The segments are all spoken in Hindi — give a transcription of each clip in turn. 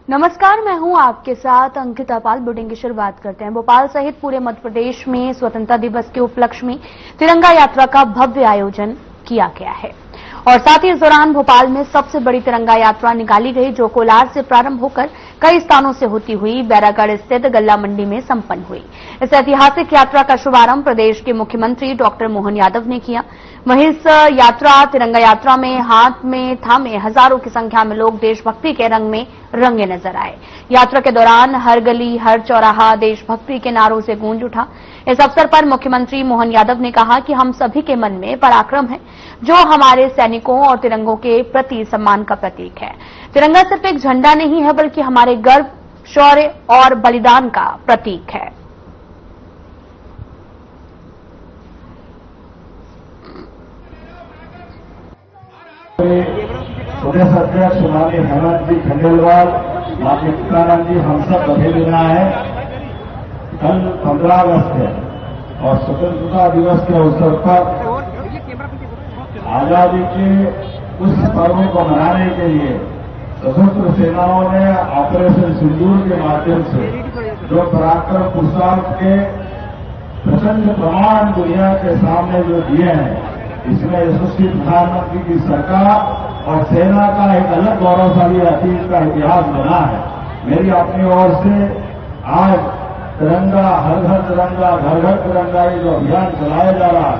नमस्कार, मैं हूं आपके साथ अंकिता पाल। बुलेटिन की शुरुआत करते हैं। भोपाल सहित पूरे मध्य प्रदेश में स्वतंत्रता दिवस के उपलक्ष्य में तिरंगा यात्रा का भव्य आयोजन किया गया है और साथ ही इस दौरान भोपाल में सबसे बड़ी तिरंगा यात्रा निकाली गई, जो कोलार से प्रारंभ होकर कई स्थानों से होती हुई बैरागढ़ स्थित गल्ला मंडी में संपन्न हुई। इस ऐतिहासिक यात्रा का शुभारंभ प्रदेश के मुख्यमंत्री डॉक्टर मोहन यादव ने किया। वहीं इस तिरंगा यात्रा में हाथ में थामे हजारों की संख्या में लोग देशभक्ति के रंग में रंगे नजर आए। यात्रा के दौरान हर गली हर चौराहा देशभक्ति के नारों से गूंज उठा। इस अवसर पर मुख्यमंत्री मोहन यादव ने कहा कि हम सभी के मन में पराक्रम है, जो हमारे सैनिकों और तिरंगों के प्रति सम्मान का प्रतीक है। तिरंगा सिर्फ एक झंडा नहीं है, बल्कि हमारे गर्व, शौर्य और बलिदान का प्रतीक है। प्रदेश अध्यक्ष माननीय हेमंत जी खंडेलवाल, माननीय तुकाराम जी, हम सब बधाई देना है। कल 15 अगस्त है और स्वतंत्रता दिवस के अवसर पर आजादी के उस पर्व को मनाने के लिए सशस्त्र सेनाओं ने ऑपरेशन सिंदूर के माध्यम से जो पराक्रम पुरुषार्थ के प्रचंड प्रमाण दुनिया के सामने जो दिए हैं, इसमें यशस्वी प्रधानमंत्री की सरकार और सेना का एक अलग गौरवशाली अतीत का इतिहास बना है। मेरी अपनी ओर से आज तिरंगा हर घर तिरंगा घर घर तिरंगा ये जो अभियान चलाया जा रहा है,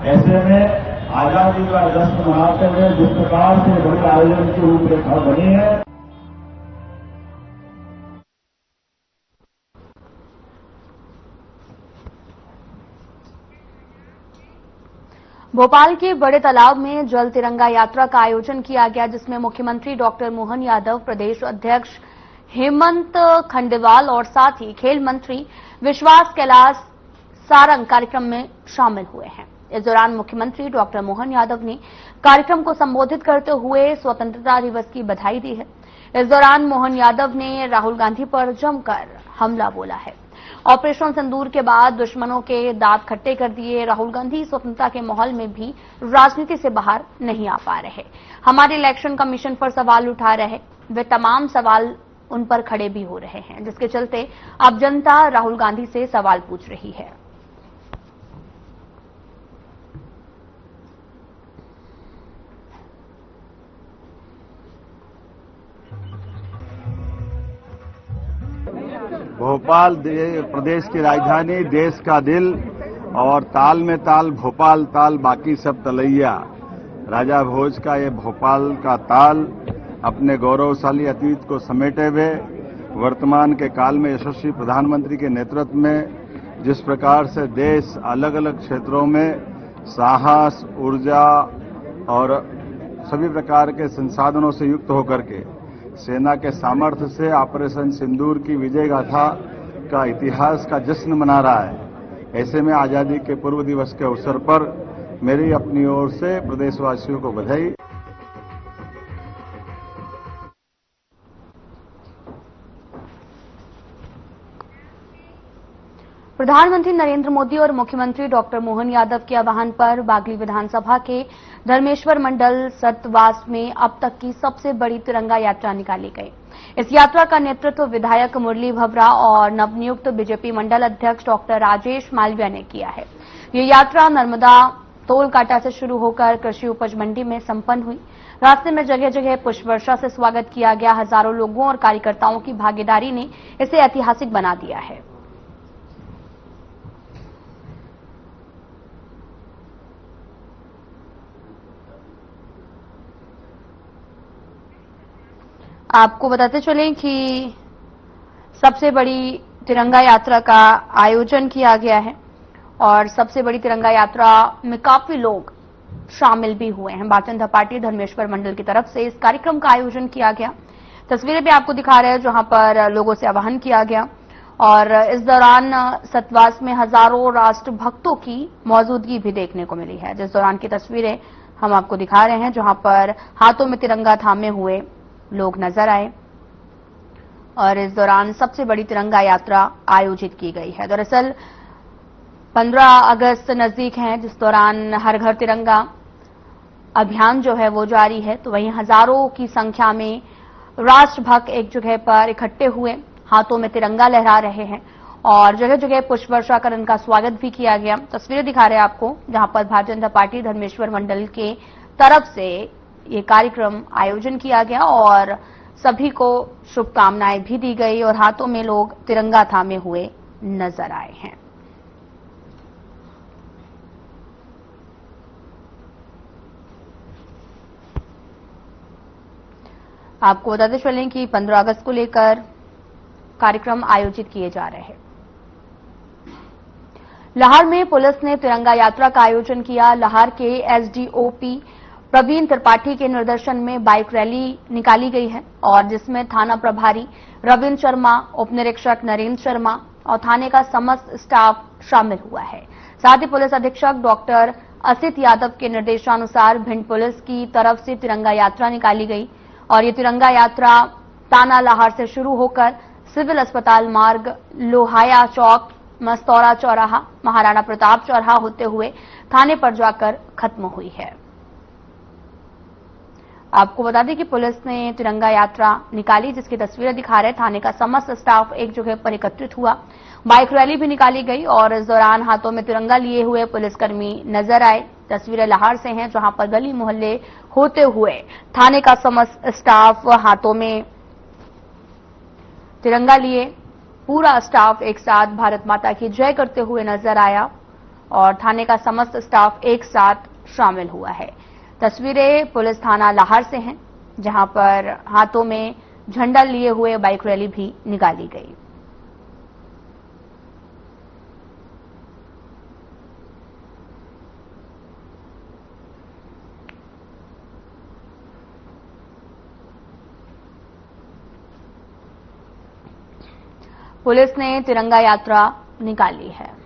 ऐसे में आजादी का जश्न मनाते हुए जिस प्रकार से बड़े आयोजन की रूपरेखा बनी है। भोपाल के बड़े तालाब में जल तिरंगा यात्रा का आयोजन किया गया, जिसमें मुख्यमंत्री डॉक्टर मोहन यादव, प्रदेश अध्यक्ष हेमंत खंडेलवाल और साथ ही खेल मंत्री विश्वास कैलाश सारंग कार्यक्रम में शामिल हुए हैं। इस दौरान मुख्यमंत्री डॉक्टर मोहन यादव ने कार्यक्रम को संबोधित करते हुए स्वतंत्रता दिवस की बधाई दी है। इस दौरान मोहन यादव ने राहुल गांधी पर जमकर हमला बोला है। ऑपरेशन सिंदूर के बाद दुश्मनों के दांत खट्टे कर दिए राहुल गांधी स्वतंत्रता के माहौल में भी राजनीति से बाहर नहीं आ पा रहे। हमारे इलेक्शन कमीशन पर सवाल उठा रहे, वे तमाम सवाल उन पर खड़े भी हो रहे हैं, जिसके चलते अब जनता राहुल गांधी से सवाल पूछ रही है। भोपाल प्रदेश की राजधानी, देश का दिल और ताल में ताल भोपाल ताल, बाकी सब तलैया। राजा भोज का ये भोपाल का ताल अपने गौरवशाली अतीत को समेटे हुए वर्तमान के काल में यशस्वी प्रधानमंत्री के नेतृत्व में जिस प्रकार से देश अलग अलग क्षेत्रों में साहस, ऊर्जा और सभी प्रकार के संसाधनों से युक्त होकर के सेना के सामर्थ्य से ऑपरेशन सिंदूर की विजय गाथा का इतिहास का जश्न मना रहा है। ऐसे में आजादी के पूर्व दिवस के अवसर पर मेरी अपनी ओर से प्रदेशवासियों को बधाई। प्रधानमंत्री नरेंद्र मोदी और मुख्यमंत्री डॉक्टर मोहन यादव के आह्वान पर बागली विधानसभा के धर्मेश्वर मंडल सतवास में अब तक की सबसे बड़ी तिरंगा यात्रा निकाली गई। इस यात्रा का नेतृत्व विधायक मुरली भवरा और नवनियुक्त बीजेपी मंडल अध्यक्ष डॉक्टर राजेश मालविया ने किया है। ये यात्रा नर्मदा तोलकाटा से शुरू होकर कृषि उपज मंडी में संपन्न हुई। रास्ते में जगह जगह पुष्प वर्षा से स्वागत किया गया। हजारों लोगों और कार्यकर्ताओं की भागीदारी ने इसे ऐतिहासिक बना दिया है। आपको बताते चलें कि सबसे बड़ी तिरंगा यात्रा का आयोजन किया गया है और सबसे बड़ी तिरंगा यात्रा में काफी लोग शामिल भी हुए हैं। भारतीय जनता पार्टी धर्मेश्वर मंडल की तरफ से इस कार्यक्रम का आयोजन किया गया। तस्वीरें भी आपको दिखा रहे हैं जहां पर लोगों से आह्वान किया गया और इस दौरान सतवास में हजारों राष्ट्रभक्तों की मौजूदगी भी देखने को मिली है। जिस दौरान की तस्वीरें हम आपको दिखा रहे हैं जहां पर हाथों में तिरंगा थामे हुए लोग नजर आए और इस दौरान सबसे बड़ी तिरंगा यात्रा आयोजित की गई है। दरअसल 15 अगस्त नजदीक है, जिस दौरान हर घर तिरंगा अभियान जो है वो जारी है, तो वहीं हजारों की संख्या में राष्ट्रभक्त एक जगह पर इकट्ठे हुए, हाथों में तिरंगा लहरा रहे हैं और जगह जगह पुष्प वर्षा कर उनका स्वागत भी किया गया। तस्वीरें दिखा रहे हैं आपको, जहां पर भारतीय जनता पार्टी धर्मेश्वर मंडल के तरफ से ये कार्यक्रम आयोजन किया गया और सभी को शुभकामनाएं भी दी गई और हाथों में लोग तिरंगा थामे हुए नजर आए हैं। आपको बताते चलें कि 15 अगस्त को लेकर कार्यक्रम आयोजित किए जा रहे हैं। लाहौर में पुलिस ने तिरंगा यात्रा का आयोजन किया। लाहौर के एसडीओपी प्रवीण त्रिपाठी के निर्देशन में बाइक रैली निकाली गई है और जिसमें थाना प्रभारी रविंद्र शर्मा, उप निरीक्षक नरेंद्र शर्मा और थाने का समस्त स्टाफ शामिल हुआ है। साथ ही पुलिस अधीक्षक डॉक्टर असित यादव के निर्देशानुसार भिंड पुलिस की तरफ से तिरंगा यात्रा निकाली गई और ये तिरंगा यात्रा ताना लाहौर से शुरू होकर सिविल अस्पताल मार्ग, लोहाया चौक, मस्तौरा चौराहा, महाराणा प्रताप चौराहा होते हुए थाने पर जाकर खत्म हुई है। आपको बता दें कि पुलिस ने तिरंगा यात्रा निकाली, जिसकी तस्वीरें दिखा रहे। थाने का समस्त स्टाफ एक जगह पर एकत्रित हुआ, बाइक रैली भी निकाली गई और इस दौरान हाथों में तिरंगा लिए हुए पुलिसकर्मी नजर आए। तस्वीरें लाहौर से हैं, जहां पर गली मोहल्ले होते हुए थाने का समस्त स्टाफ हाथों में तिरंगा लिए पूरा स्टाफ एक साथ भारत माता की जय करते हुए नजर आया और थाने का समस्त स्टाफ एक साथ शामिल हुआ है। तस्वीरें पुलिस थाना लाहौर से हैं, जहां पर हाथों में झंडा लिए हुए बाइक रैली भी निकाली गई। पुलिस ने तिरंगा यात्रा निकाली है।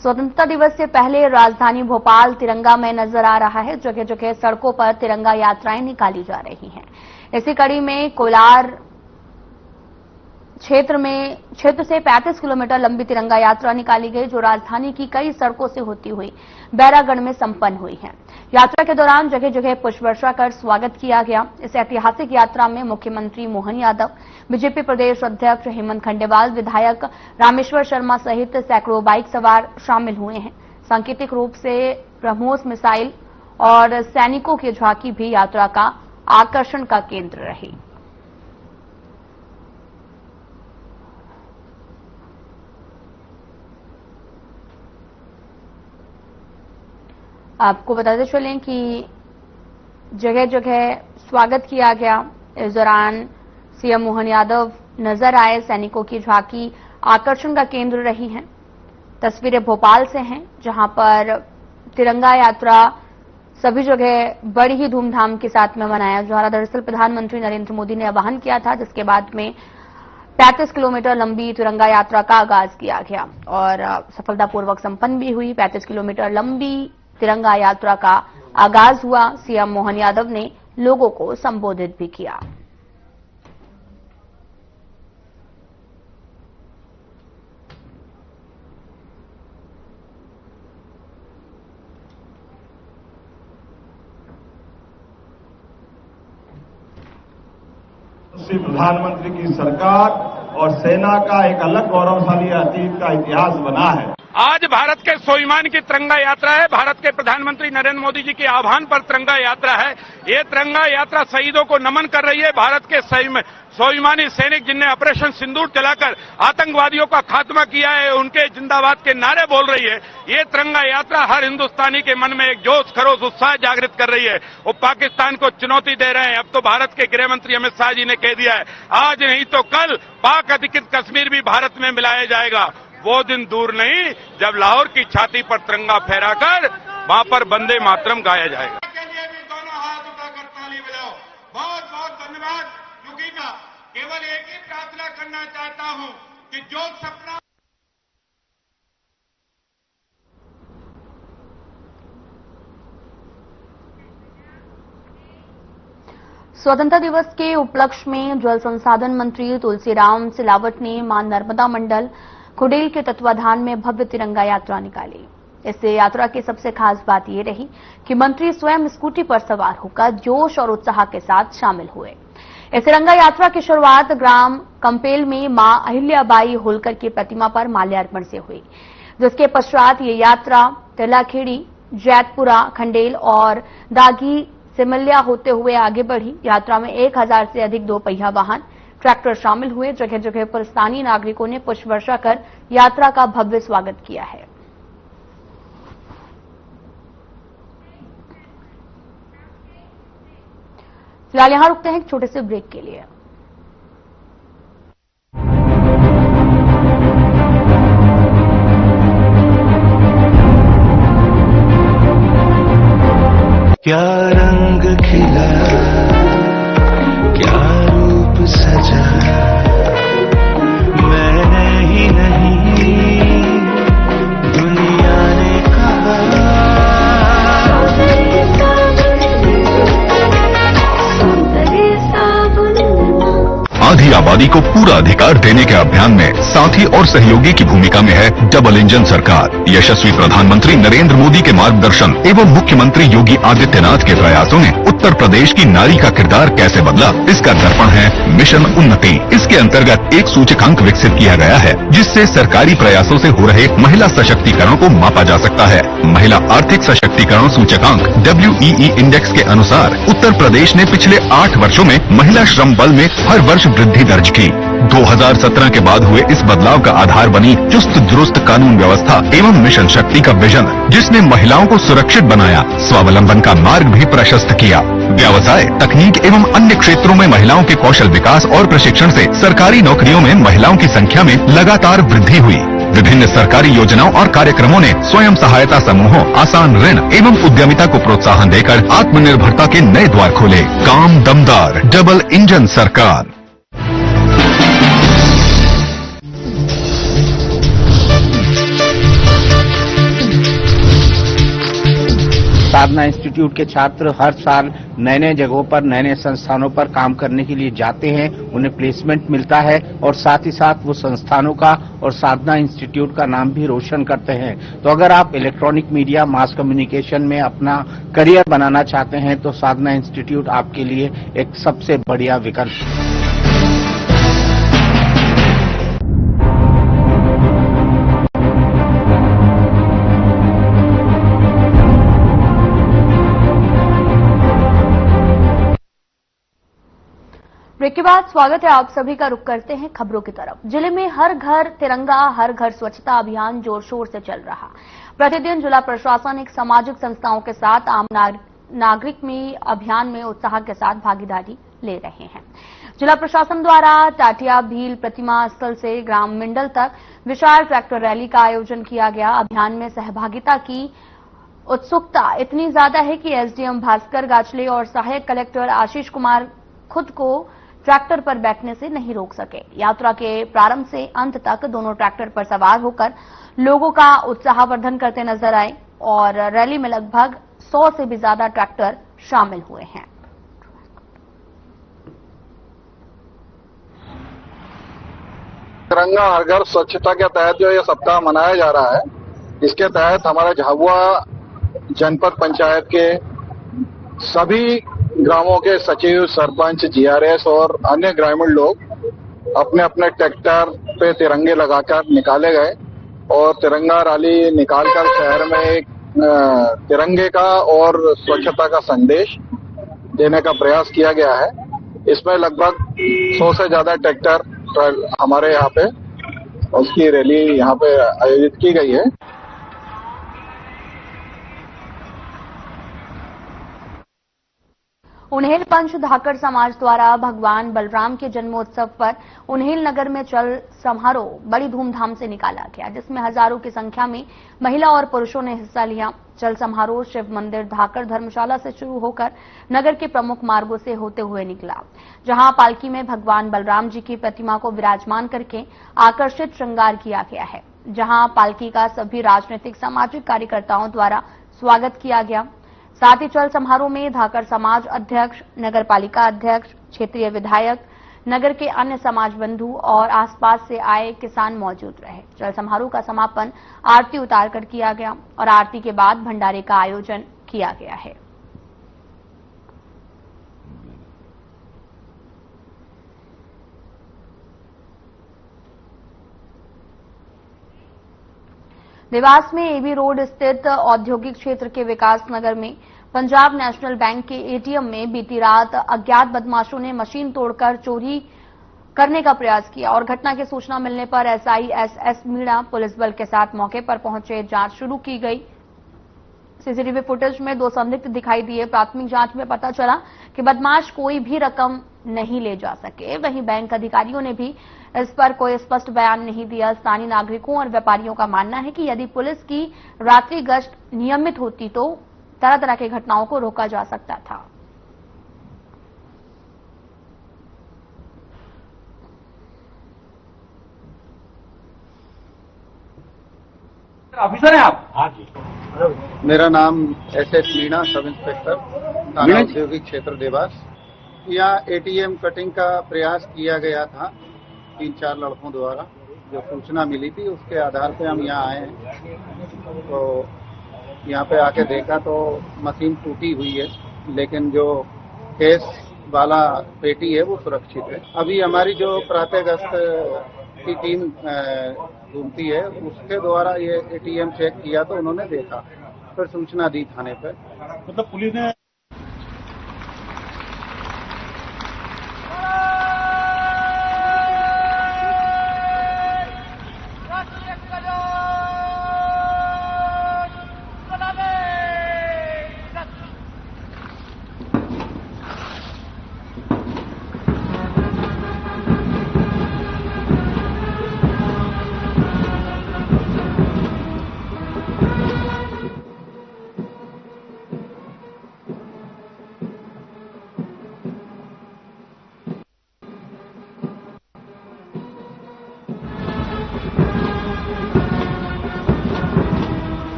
स्वतंत्रता दिवस से पहले राजधानी भोपाल तिरंगा में नजर आ रहा है। जगह जगह सड़कों पर तिरंगा यात्राएं निकाली जा रही हैं। इसी कड़ी में कोलार क्षेत्र से 35 किलोमीटर लंबी तिरंगा यात्रा निकाली गई, जो राजधानी की कई सड़कों से होती हुई बैरागढ़ में संपन्न हुई है। यात्रा के दौरान जगह जगह पुष्प वर्षा कर स्वागत किया गया। इस ऐतिहासिक यात्रा में मुख्यमंत्री मोहन यादव, बीजेपी प्रदेश अध्यक्ष हेमंत खंडेवाल, विधायक रामेश्वर शर्मा सहित सैकड़ों बाइक सवार शामिल हुए हैं। सांकेतिक रूप से ब्रह्मोस मिसाइल और सैनिकों की झांकी भी यात्रा का आकर्षण का केंद्र रही। आपको बताते चलें कि जगह जगह स्वागत किया गया। इस दौरान सीएम मोहन यादव नजर आए। सैनिकों की झांकी आकर्षण का केंद्र रही है। तस्वीरें भोपाल से हैं, जहां पर तिरंगा यात्रा सभी जगह बड़ी ही धूमधाम के साथ में मनाया जा रहा। दरअसल प्रधानमंत्री नरेंद्र मोदी ने आह्वान किया था, जिसके बाद में 35 किलोमीटर लंबी तिरंगा यात्रा का आगाज किया गया और सफलतापूर्वक संपन्न भी हुई। 35 किलोमीटर लंबी तिरंगा यात्रा का आगाज हुआ। सीएम मोहन यादव ने लोगों को संबोधित भी किया। श्री प्रधानमंत्री की सरकार और सेना का एक अलग गौरवशाली अतीत का इतिहास बना है। आज भारत के स्वाभिमान की तिरंगा यात्रा है। भारत के प्रधानमंत्री नरेंद्र मोदी जी के आह्वान पर तिरंगा यात्रा है। ये तिरंगा यात्रा शहीदों को नमन कर रही है। भारत के स्वाभिमानी सैनिक जिनने ऑपरेशन सिंदूर चलाकर आतंकवादियों का खात्मा किया है, उनके जिंदाबाद के नारे बोल रही है। ये तिरंगा यात्रा हर हिंदुस्तानी के मन में एक जोश, खरोश, उत्साह जागृत कर रही है। वो पाकिस्तान को चुनौती दे रहे हैं। अब तो भारत के गृह मंत्री अमित शाह जी ने कह दिया है, आज नहीं तो कल पाक अधिकृत कश्मीर भी भारत में मिलाया जाएगा। वो दिन दूर नहीं जब लाहौर की छाती पर तिरंगा फहराकर वहां पर वंदे मातरम गाया जाएगा। के लिए भी दोनों हाथ उठाकर ताली बजाओ। बहुत बहुत धन्यवाद। युगी का केवल एक ही प्रार्थना करना चाहता हूं कि जो सपना स्वतंत्रता दिवस के उपलक्ष्य में जल संसाधन मंत्री तुलसीराम सिलावट ने मां नर्मदा मंडल खुडेल के तत्वाधान में भव्य तिरंगा यात्रा निकाली। इससे यात्रा की सबसे खास बात ये रही कि मंत्री स्वयं स्कूटी पर सवार होकर जोश और उत्साह के साथ शामिल हुए। इस तिरंगा यात्रा की शुरुआत ग्राम कंपेल में मां अहिल्याबाई होलकर की प्रतिमा पर माल्यार्पण से हुई, जिसके पश्चात ये यात्रा तिलाखेड़ी, जैतपुरा, खंडेल और दागी सिमल्या होते हुए आगे बढ़ी। यात्रा में 1000 से अधिक दोपहिया वाहन, ट्रैक्टर शामिल हुए। जगह जगह पर स्थानीय नागरिकों ने पुष्प वर्षा कर यात्रा का भव्य स्वागत किया है। फिलहाल यहां रुकते हैं एक छोटे से ब्रेक के लिए। क्या रंग खिला, क्या रूप सजा, मैंने ही नहीं दुनिया ने कहा। आधी आबादी को पूरा अधिकार देने के अभियान में साथी और सहयोगी की भूमिका में है डबल इंजन सरकार। यशस्वी प्रधानमंत्री नरेंद्र मोदी के मार्गदर्शन एवं मुख्यमंत्री योगी आदित्यनाथ के प्रयासों ने उत्तर प्रदेश की नारी का किरदार कैसे बदला, इसका दर्पण है मिशन उन्नति। इसके अंतर्गत एक सूचकांक विकसित किया गया है, जिससे सरकारी प्रयासों से हो रहे महिला सशक्तिकरण को मापा जा सकता है। महिला आर्थिक सशक्तिकरण सूचकांक WEE इंडेक्स के अनुसार उत्तर प्रदेश ने पिछले 8 वर्षों में महिला श्रम बल में हर वर्ष वृद्धि दर्ज की। 2017 के बाद हुए इस बदलाव का आधार बनी चुस्त दुरुस्त कानून व्यवस्था एवं मिशन शक्ति का विजन, जिसने महिलाओं को सुरक्षित बनाया, स्वावलंबन का मार्ग भी प्रशस्त किया। व्यवसाय, तकनीक एवं अन्य क्षेत्रों में महिलाओं के कौशल विकास और प्रशिक्षण से सरकारी नौकरियों में महिलाओं की संख्या में लगातार वृद्धि हुई। विभिन्न सरकारी योजनाओं और कार्यक्रमों ने स्वयं सहायता समूहों, आसान ऋण एवं उद्यमिता को प्रोत्साहन देकर आत्मनिर्भरता के नए द्वार खोले। काम दमदार, डबल इंजन सरकार। साधना इंस्टीट्यूट के छात्र हर साल नए नए जगहों पर, नए नए संस्थानों पर काम करने के लिए जाते हैं, उन्हें प्लेसमेंट मिलता है और साथ ही साथ वो संस्थानों का और साधना इंस्टीट्यूट का नाम भी रोशन करते हैं। तो अगर आप इलेक्ट्रॉनिक मीडिया, मास कम्युनिकेशन में अपना करियर बनाना चाहते हैं तो साधना इंस्टीट्यूट आपके लिए एक सबसे बढ़िया विकल्प है। ब्रेक के बाद स्वागत है आप सभी का। रुख करते हैं खबरों की तरफ। जिले में हर घर तिरंगा, हर घर स्वच्छता अभियान जोर शोर से चल रहा। प्रतिदिन जिला प्रशासन एक सामाजिक संस्थाओं के साथ आम नागरिक में अभियान में उत्साह के साथ भागीदारी ले रहे हैं। जिला प्रशासन द्वारा टाटिया भील प्रतिमा स्थल से ग्राम मंडल तक विशाल ट्रैक्टर रैली का आयोजन किया गया। अभियान में सहभागिता की उत्सुकता इतनी ज्यादा है कि एसडीएम भास्कर गाचले और सहायक कलेक्टर आशीष कुमार खुद को ट्रैक्टर पर बैठने से नहीं रोक सके। यात्रा के प्रारंभ से अंत तक दोनों ट्रैक्टर पर सवार होकर लोगों का उत्साहवर्धन करते नजर आए और रैली में लगभग 100 से भी ज्यादा ट्रैक्टर शामिल हुए हैं। तिरंगा हर घर स्वच्छता के तहत जो ये सप्ताह मनाया जा रहा है, इसके तहत हमारे झाबुआ जनपद पंचायत के सभी ग्रामों के सचिव, सरपंच, जीआरएस और अन्य ग्रामीण लोग अपने अपने ट्रैक्टर पे तिरंगे लगाकर निकाले गए और तिरंगा रैली निकालकर शहर में एक तिरंगे का और स्वच्छता का संदेश देने का प्रयास किया गया है। इसमें लगभग 100 से ज्यादा ट्रैक्टर हमारे यहाँ पे उसकी रैली यहाँ पे आयोजित की गई है। उन्हेल पंच धाकड़ समाज द्वारा भगवान बलराम के जन्मोत्सव पर उन्हेल नगर में चल समारोह बड़ी धूमधाम से निकाला गया, जिसमें हजारों की संख्या में महिला और पुरुषों ने हिस्सा लिया। चल समारोह शिव मंदिर धाकड़ धर्मशाला से शुरू होकर नगर के प्रमुख मार्गों से होते हुए निकला, जहां पालकी में भगवान बलराम जी की प्रतिमा को विराजमान करके आकर्षित श्रृंगार किया गया है, जहां पालकी का सभी राजनीतिक सामाजिक कार्यकर्ताओं द्वारा स्वागत किया गया। साथ ही चल समारोह में धाकड़ समाज अध्यक्ष, नगर पालिका अध्यक्ष, क्षेत्रीय विधायक, नगर के अन्य समाज बंधु और आसपास से आए किसान मौजूद रहे। जल समारोह का समापन आरती उतारकर किया गया और आरती के बाद भंडारे का आयोजन किया गया है। देवास में एबी रोड स्थित औद्योगिक क्षेत्र के विकास नगर में पंजाब नेशनल बैंक के एटीएम में बीती रात अज्ञात बदमाशों ने मशीन तोड़कर चोरी करने का प्रयास किया और घटना की सूचना मिलने पर एसआई एसएस मीणा पुलिस बल के साथ मौके पर पहुंचे। जांच शुरू की गई। सीसीटीवी फुटेज में 2 संदिग्ध दिखाई दिए। प्राथमिक जांच में पता चला कि बदमाश कोई भी रकम नहीं ले जा सके। वहीं बैंक अधिकारियों ने भी इस पर कोई स्पष्ट बयान नहीं दिया। स्थानीय नागरिकों और व्यापारियों का मानना है कि यदि पुलिस की रात्रि गश्त नियमित होती तो तरह तरह की घटनाओं को रोका जा सकता था। ऑफिसर हैं आप? हाँ जी। मेरा नाम एसएस मीणा, सब इंस्पेक्टर थाना औद्योगिक क्षेत्र देवास। यहाँ एटीएम कटिंग का प्रयास किया गया था 3-4 लड़कों द्वारा। जो सूचना मिली थी उसके आधार पे हम यहाँ आए हैं। तो यहाँ पे आके देखा तो मशीन टूटी हुई है, लेकिन जो केस वाला पेटी है वो सुरक्षित है। अभी हमारी जो प्रातः गश्त की टीम घूमती है उसके द्वारा ये एटीएम चेक किया तो उन्होंने देखा, फिर सूचना दी थाने पर। मतलब पुलिस ने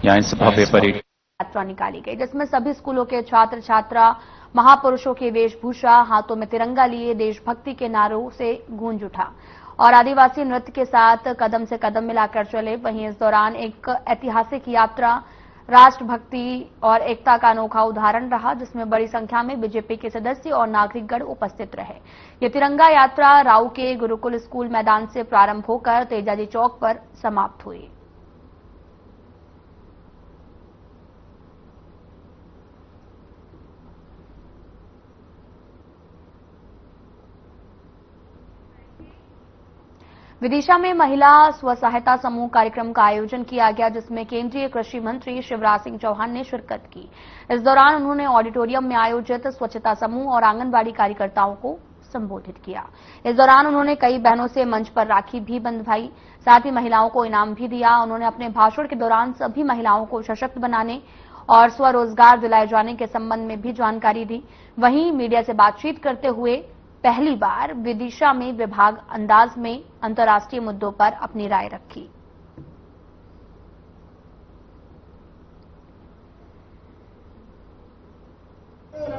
यहाँ इस भव्य परेड यात्रा निकाली गई जिसमें सभी स्कूलों के छात्र छात्रा महापुरुषों की वेशभूषा, हाथों में तिरंगा लिए देशभक्ति के नारों से गूंज उठा और आदिवासी नृत्य के साथ कदम से कदम मिलाकर चले। वहीं इस दौरान एक ऐतिहासिक यात्रा राष्ट्रभक्ति और एकता का अनोखा उदाहरण रहा, जिसमें बड़ी संख्या में बीजेपी के सदस्य और नागरिकगण उपस्थित रहे। ये तिरंगा यात्रा राऊ के गुरुकुल स्कूल मैदान से प्रारंभ होकर तेजाजी चौक पर समाप्त हुई। विदिशा में महिला स्व सहायता समूह कार्यक्रम का आयोजन किया गया, जिसमें केंद्रीय कृषि मंत्री शिवराज सिंह चौहान ने शिरकत की। इस दौरान उन्होंने ऑडिटोरियम में आयोजित स्वच्छता समूह और आंगनबाड़ी कार्यकर्ताओं को संबोधित किया। इस दौरान उन्होंने कई बहनों से मंच पर राखी भी बंधवाई, साथ ही महिलाओं को इनाम भी दिया। उन्होंने अपने भाषण के दौरान सभी महिलाओं को सशक्त बनाने और स्वरोजगार दिलाए जाने के संबंध में भी जानकारी दी। वहीं मीडिया से बातचीत करते हुए पहली बार विदिशा में विभाग अंदाज में अंतर्राष्ट्रीय मुद्दों पर अपनी राय रखी।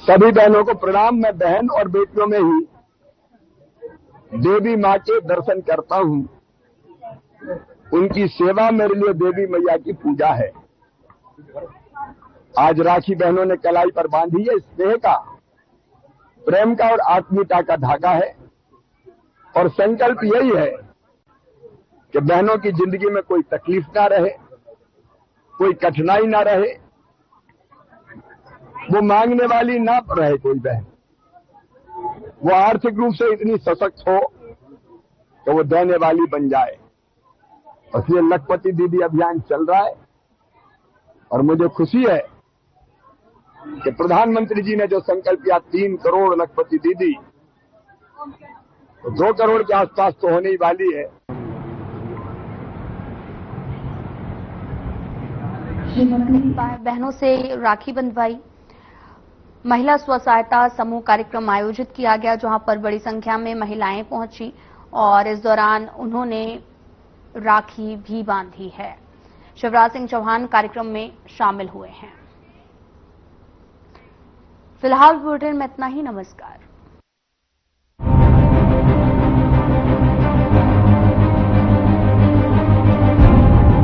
सभी बहनों को प्रणाम। मैं बहन और बेटियों में ही देवी मां के दर्शन करता हूं। उनकी सेवा मेरे लिए देवी मैया की पूजा है। आज राखी बहनों ने कलाई पर बांधी है। स्नेह का, प्रेम का और आत्मीयता का धागा है और संकल्प यही है कि बहनों की जिंदगी में कोई तकलीफ ना रहे, कोई कठिनाई ना रहे, वो मांगने वाली ना रहे कोई बहन, वो आर्थिक रूप से इतनी सशक्त हो कि वो देने वाली बन जाए। इसलिए लखपति दीदी अभियान चल रहा है और मुझे खुशी है कि प्रधानमंत्री जी ने जो संकल्प किया 3 करोड़ लखपति दीदी, तो 2 करोड़ के आसपास तो होने ही वाली है। बहनों से राखी बंधवाई, महिला स्व सहायता समूह कार्यक्रम आयोजित किया गया जहां पर बड़ी संख्या में महिलाएं पहुंची और इस दौरान उन्होंने राखी भी बांधी है। शिवराज सिंह चौहान कार्यक्रम में शामिल हुए हैं। फिलहाल बुलेटिन में इतना ही। नमस्कार।